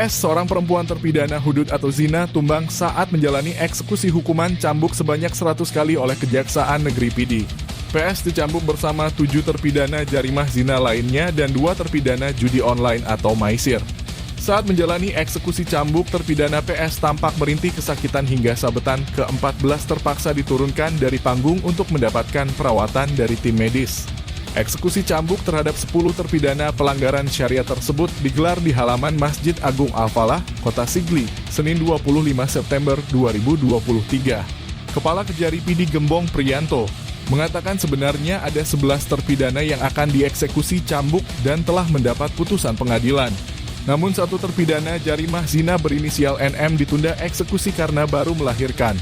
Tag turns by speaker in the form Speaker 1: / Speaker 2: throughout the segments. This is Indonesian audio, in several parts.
Speaker 1: PS, seorang perempuan terpidana hudud atau zina tumbang saat menjalani eksekusi hukuman cambuk sebanyak 100 kali oleh Kejaksaan Negeri Pidi. PS dicambuk bersama 7 terpidana jarimah zina lainnya dan 2 terpidana judi online atau maisir. Saat menjalani eksekusi cambuk, terpidana PS tampak merintih kesakitan hingga sabetan ke-14 terpaksa diturunkan dari panggung untuk mendapatkan perawatan dari tim medis. Eksekusi cambuk terhadap 10 terpidana pelanggaran syariat tersebut digelar di halaman Masjid Agung Al-Falah, Kota Sigli, Senin 25 September 2023. Kepala Kejari Pidi Gembong Priyanto mengatakan sebenarnya ada 11 terpidana yang akan dieksekusi cambuk dan telah mendapat putusan pengadilan. Namun satu terpidana jarimah zina berinisial NM ditunda eksekusi karena baru melahirkan.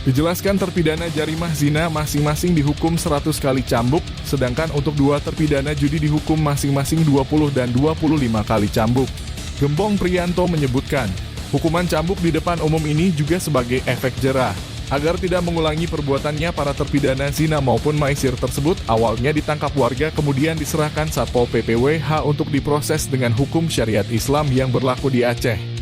Speaker 1: Dijelaskan terpidana jarimah zina masing-masing dihukum 100 kali cambuk, sedangkan untuk 2 terpidana judi dihukum masing-masing 20 dan 25 kali cambuk. Gembong Priyanto menyebutkan, hukuman cambuk di depan umum ini juga sebagai efek jera. Agar tidak mengulangi perbuatannya, para terpidana zina maupun maisir tersebut awalnya ditangkap warga kemudian diserahkan Satpol PP WH untuk diproses dengan hukum syariat Islam yang berlaku di Aceh.